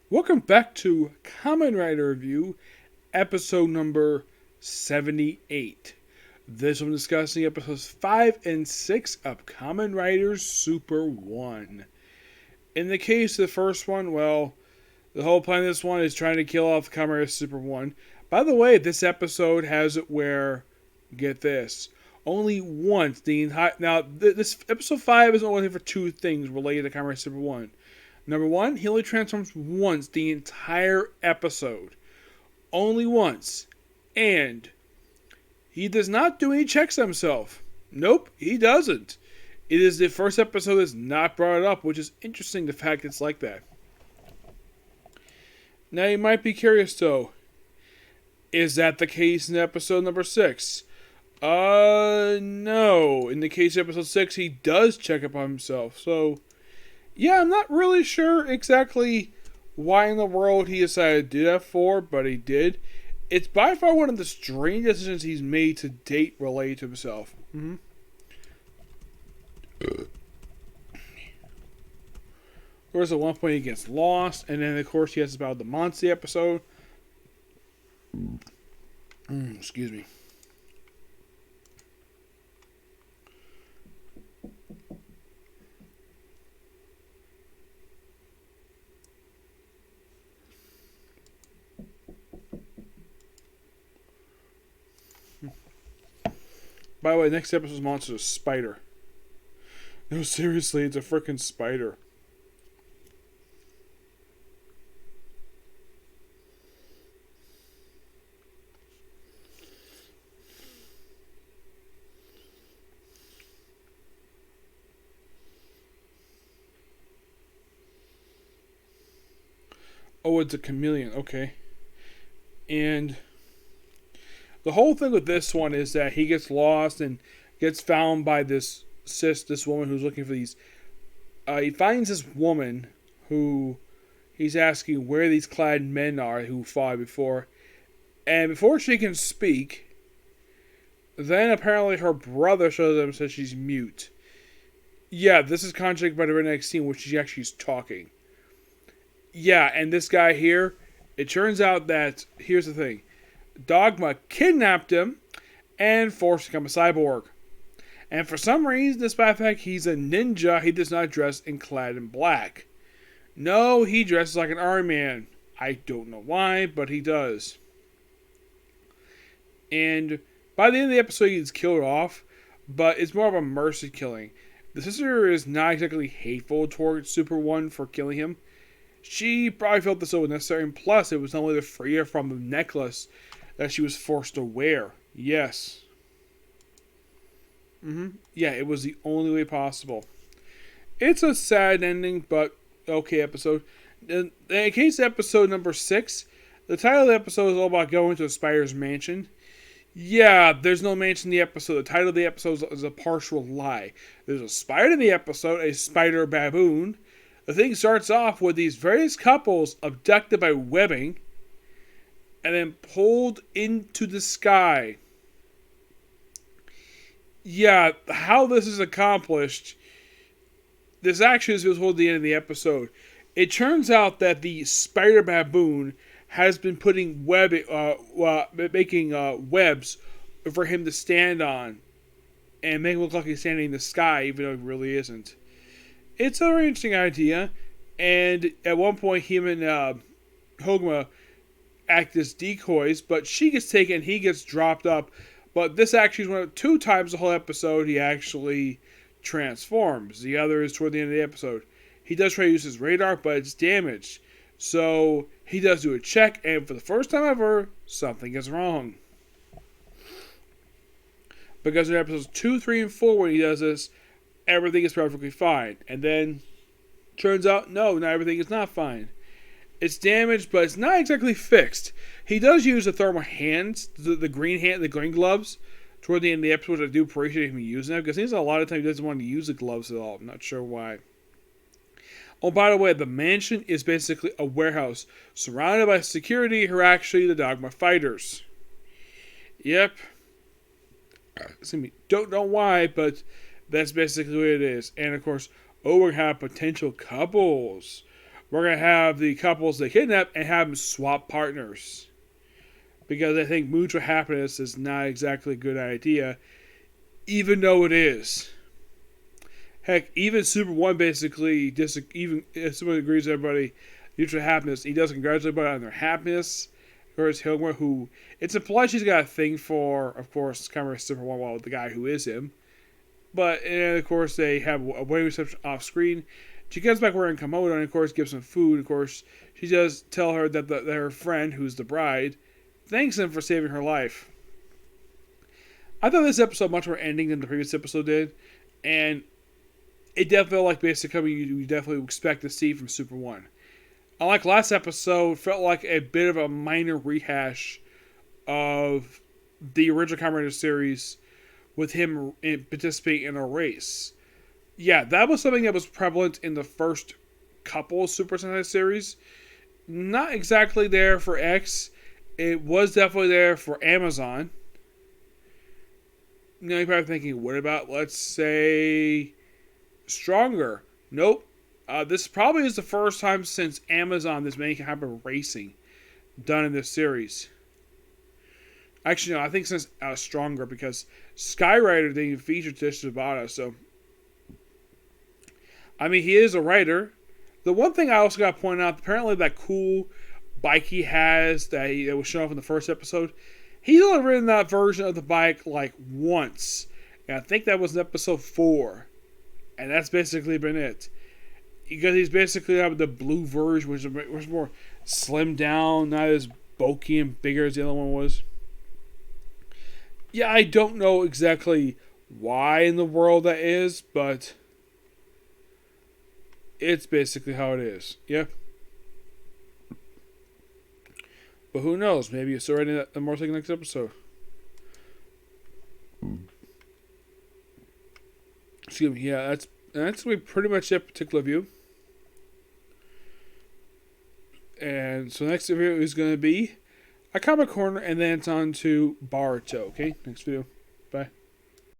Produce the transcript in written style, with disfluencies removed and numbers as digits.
Welcome back to Kamen Rider Review, episode number 78. This one discussing episodes 5 and 6 of Kamen Rider Super 1. In the case of the first one, well, the whole plan of this one is trying to kill off Kamen Rider Super 1. By the way, this episode has it where, get this, only once the entire... Now, this episode 5 is only for two things related to Kamen Rider Super 1. Number one, he only transforms once the entire episode. Only once. And he does not do any checks on himself. Nope, he doesn't. It is the first episode that's not brought up, which is interesting, the fact it's like that. Now you might be curious though. Is that the case in episode number 6? No. In the case of episode 6, he does check up on himself. So, yeah, I'm not really sure exactly why in the world he decided to do that for, but he did. It's by far one of the strangest decisions he's made to date related to himself. Of course, at one point he gets lost, and then of course he has about the Monty episode. Excuse me. By the way, next episode's monster is a spider. No, seriously, it's a freaking spider. Oh, it's a chameleon. Okay. And the whole thing with this one is that he gets lost and gets found by this woman who's looking for these. He finds this woman who he's asking where these clad men are who fought before. And before she can speak, then apparently her brother shows up and says she's mute. Yeah, this is contradicted by the very next scene, which she actually is talking. Yeah, and this guy here, it turns out that, here's the thing. Dogma kidnapped him and forced him to become a cyborg. And for some reason, despite the fact he's a ninja, he does not dress in clad in black. No, he dresses like an army man. I don't know why, but he does. And by the end of the episode, he gets killed off, but it's more of a mercy killing. The sister is not exactly hateful towards Super 1 for killing him. She probably felt this was necessary, and plus, it was only to free her from the necklace that she was forced to wear. Yes. Yeah, it was the only way possible. It's a sad ending, but okay episode. In case episode number 6, the title of the episode is all about going to a spider's mansion. Yeah, there's no mansion in the episode. The title of the episode is a partial lie. There's a spider in the episode, a spider baboon. The thing starts off with these various couples abducted by webbing and then pulled into the sky. Yeah, how this is accomplished, this actually is toward the end of the episode. It turns out that the spider baboon has been putting making webs for him to stand on and make it look like he's standing in the sky, even though he really isn't. It's a very interesting idea, and at one point, him and Hogma act as decoys, but she gets taken, he gets dropped up. But this actually is one of 2 times the whole episode he actually transforms. The other is toward the end of the episode. He does try to use his radar, but it's damaged. So he does do a check, and for the first time ever, something is wrong. Because in episodes 2, 3, and 4, when he does this, everything is perfectly fine. And then, turns out, no, not everything is not fine. It's damaged, but it's not exactly fixed. He does use the thermal hands, the green gloves, toward the end of the episode. I do appreciate him using them, because he has a lot of time he doesn't want to use the gloves at all. I'm not sure why. Oh, by the way, the mansion is basically a warehouse, surrounded by security who are actually the Dogma fighters. Yep. Excuse me. Don't know why, but that's basically what it is. And of course, we're going to have potential couples. we're going to have the couples they kidnap and have them swap partners. Because I think mutual happiness is not exactly a good idea, even though it is. Heck, even Super One basically, even if someone agrees with everybody, mutual happiness, he does congratulate everybody on their happiness. Of course, Hilmer, who, it's implied she's got a thing for, of course, Kamen Super One, well, the guy who is him. But, and of course, they have a wedding reception off screen. She comes back wearing kimono and, of course, gives some food. Of course, she does tell her that her friend, who's the bride, thanks him for saving her life. I thought this episode much more ending than the previous episode did. And it definitely felt like basically you definitely expect to see from Super 1. Unlike last episode, felt like a bit of a minor rehash of the original Kamen Rider series with him participating in a race. Yeah, that was something that was prevalent in the first couple Super Sentai series. Not exactly there for X. It was definitely there for Amazon. Now you're probably thinking, what about, let's say, Stronger? Nope. This probably is the first time since Amazon there's any kind of racing done in this series. Actually, no, I think since Stronger, because Skyrider didn't even feature Tish Tabata, so. I mean, he is a writer. The one thing I also got to point out, apparently that cool bike he has that was shown off in the first episode, he's only ridden that version of the bike like once. And I think that was in episode 4. And that's basically been it. Because he's basically have the blue version, which was more slimmed down, not as bulky and bigger as the other one was. Yeah, I don't know exactly why in the world that is, but it's basically how it is. Yeah. But who knows? Maybe it's already the more like next episode. Excuse me. Yeah, that's going to be pretty much that particular view. And so next video is going to be a Kamen Corner, and then it's on to Baruto. Okay, next video. Bye.